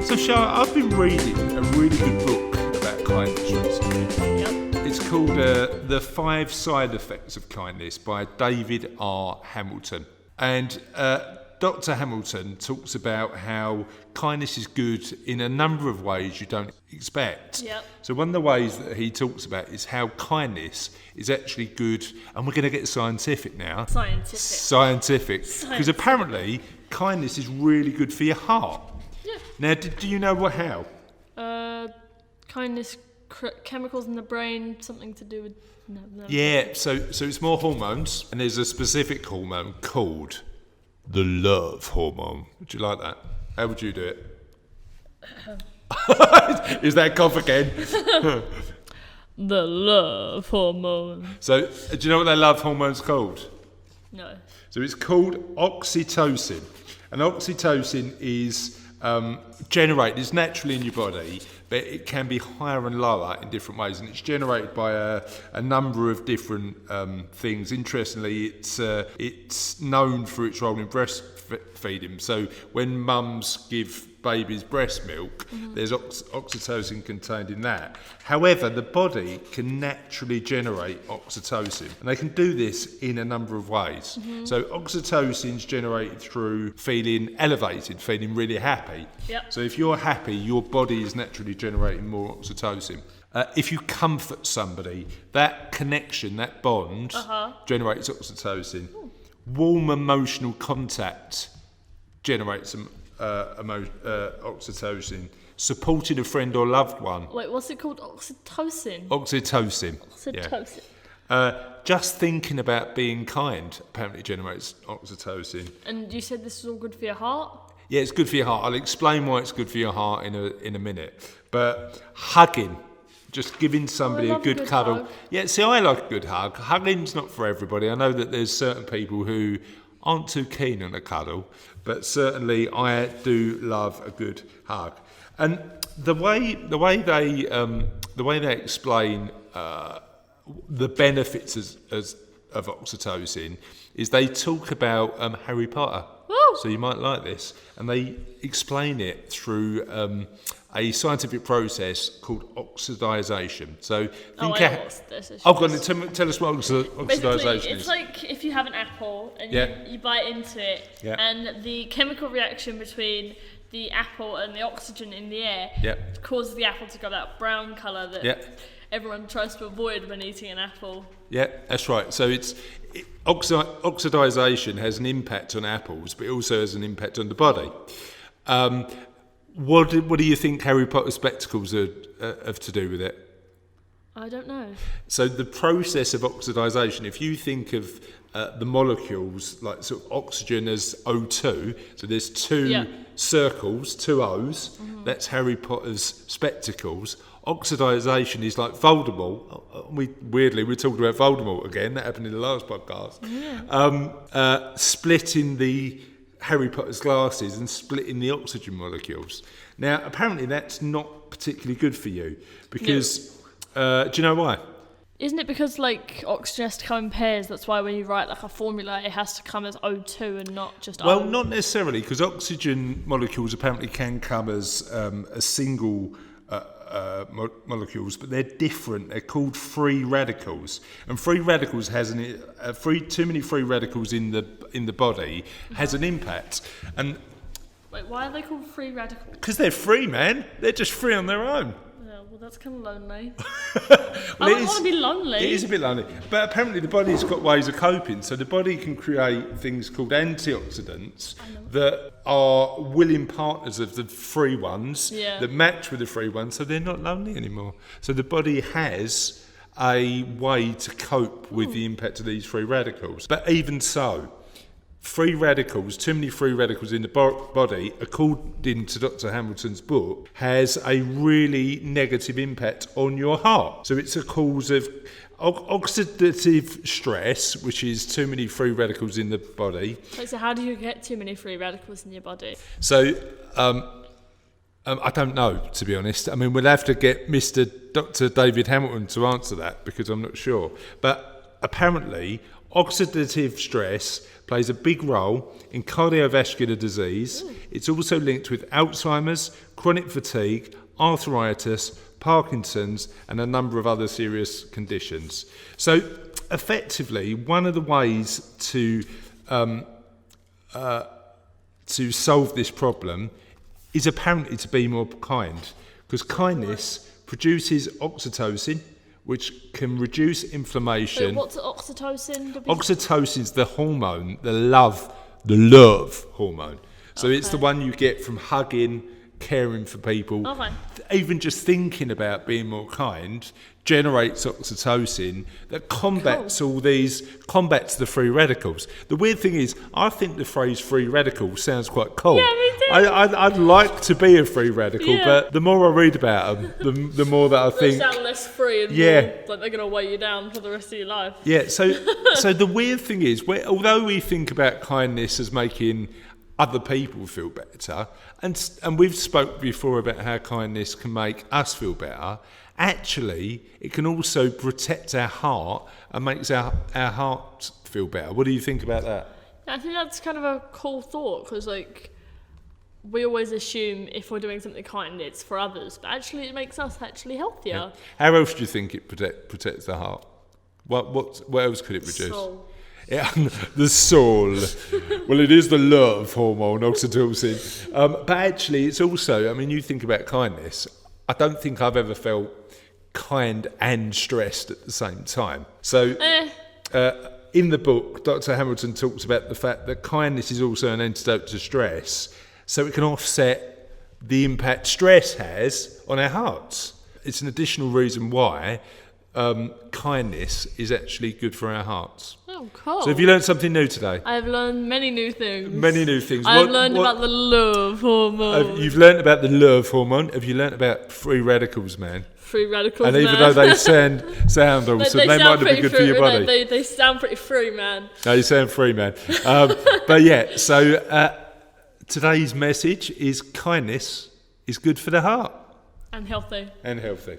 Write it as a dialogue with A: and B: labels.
A: So, Shah, I've been reading a really good book about kindness recently.
B: Yep.
A: It's called The 5 Side Effects of Kindness by David R. Hamilton. And Dr. Hamilton talks about how kindness is good in a number of ways you don't expect.
B: Yep.
A: So one of the ways that he talks about is how kindness is actually good, and we're going to get scientific now. Scientific. Because apparently kindness is really good for your heart.
B: Yeah.
A: Now, do you know how?
B: Kindness, chemicals in the brain, something to do with... No.
A: Yeah, so it's more hormones, and there's a specific hormone called the love hormone. Would you like that? How would you do it? Is that cough again?
B: The love hormone.
A: So, do you know what that love hormone's called?
B: No.
A: So it's called oxytocin. And oxytocin is generated, it's naturally in your body, but it can be higher and lower in different ways, and it's generated by a number of different things. Interestingly, it's known for its role in breastfeeding. So when mums give babies breast milk, there's oxytocin contained in that. However, the body can naturally generate oxytocin, and they can do this in a number of ways. So oxytocin is generated through feeling elevated, feeling really happy.
B: Yep.
A: So if you're happy, your body is naturally generating more oxytocin. If you comfort somebody, that connection, that bond, generates oxytocin. Warm emotional contact generates some oxytocin. Supporting a friend or loved one.
B: Wait, what's it called? Oxytocin?
A: Oxytocin.
B: Oxytocin.
A: Yeah. Just thinking about being kind apparently generates oxytocin.
B: And you said this is all good for your heart?
A: Yeah, it's good for your heart. I'll explain why it's good for your heart in a minute. But hugging, just giving somebody a good cuddle.
B: Hug.
A: Yeah, see, I like a good hug. Hugging's not for everybody. I know that there's certain people who aren't too keen on a cuddle, but certainly I do love a good hug. And the way they explain the benefits of oxytocin is they talk about Harry Potter.
B: Woo!
A: So you might like this, and they explain it through a scientific process called oxidization. So think
B: I know what's this.
A: go on, tell us what oxidization
B: Basically,
A: is.
B: it's like if you have an apple and you bite into it,
A: Yeah.
B: and the chemical reaction between the apple and the oxygen in the air causes the apple to go that brown colour that everyone tries to avoid when eating an apple.
A: Yeah, that's right. So oxidization has an impact on apples, but it also has an impact on the body. What do you think Harry Potter spectacles have to do with it?
B: I don't know.
A: So the process of oxidization, if you think of the molecules like sort of oxygen as O2, so there's two circles, two O's, that's Harry Potter's spectacles. Oxidization is like Voldemort. We're talking about Voldemort again. That happened in the last podcast.
B: Yeah.
A: Splitting the Harry Potter's glasses and splitting the oxygen molecules. Now, apparently that's not particularly good for you because, do you know why?
B: Isn't it because like oxygen has to come in pairs? That's why when you write like a formula, it has to come as O2 and not just O.
A: Well, not necessarily, because oxygen molecules apparently can come as a single molecules, but they're different. They're called free radicals, and free radicals has too many free radicals in the body has an impact. And
B: wait, why are they called free radicals?
A: because they're free, man. They're just free on their own.
B: Yeah, well, that's kind of lonely.
A: Well,
B: I don't want to be lonely.
A: It is a bit lonely, but apparently the body's got ways of coping. So the body can create things called antioxidants that are willing partners of the free ones that match with the free ones, so they're not lonely anymore. So the body has a way to cope with the impact of these free radicals. But even so, free radicals, too many free radicals in the body, according to Dr. Hamilton's book, has a really negative impact on your heart. So it's a cause of oxidative stress, which is too many free radicals in the body.
B: So how do you get too many free radicals in your body?
A: So I don't know, to be honest. I mean, we'll have to get Dr. David Hamilton to answer that because I'm not sure. But apparently, Oxidative stress plays a big role in cardiovascular disease. It's also linked with Alzheimer's, chronic fatigue, arthritis, Parkinson's, and a number of other serious conditions. So, effectively, one of the ways to solve this problem is apparently to be more kind, because kindness produces oxytocin, which can reduce inflammation.
B: Wait, what's oxytocin?
A: Oxytocin's the hormone, the love hormone. So it's the one you get from hugging, caring for people.
B: Okay.
A: Even just thinking about being more kind generates oxytocin that combats combats the free radicals. The weird thing is, I think the phrase free radical sounds quite cool.
B: Yeah, me too.
A: I'd like to be a free radical, but the more I read about them, the more that I think...
B: They sound less free and more like they're going to weigh you down for the rest of your life.
A: Yeah, so the weird thing is, although we think about kindness as making other people feel better, and we've spoke before about how kindness can make us feel better, actually it can also protect our heart and makes our heart feel better. What do you think about that?
B: I think that's kind of a cool thought, because we always assume if we're doing something kind it's for others, but actually it makes us actually healthier.
A: Yeah. How else do you think it protects the heart? What else could it reduce?
B: Soul.
A: Yeah, the soul. Well, it is the love hormone, oxytocin. But actually, it's also, I mean, you think about kindness. I don't think I've ever felt kind and stressed at the same time. So, in the book, Dr. Hamilton talks about the fact that kindness is also an antidote to stress, so it can offset the impact stress has on our hearts. It's an additional reason why kindness is actually good for our hearts.
B: Oh, cool.
A: So have you learned something new today?
B: I've learned many new things.
A: Many new things.
B: I've learned about the love hormone.
A: You've learned about the love hormone. Have you learned about free radicals, man?
B: Free radicals,
A: and even though they sound awesome, they might not be good for your body.
B: They sound pretty free, man.
A: No, you sound free, man. But yeah, so today's message is kindness is good for the heart.
B: And healthy.
A: And healthy.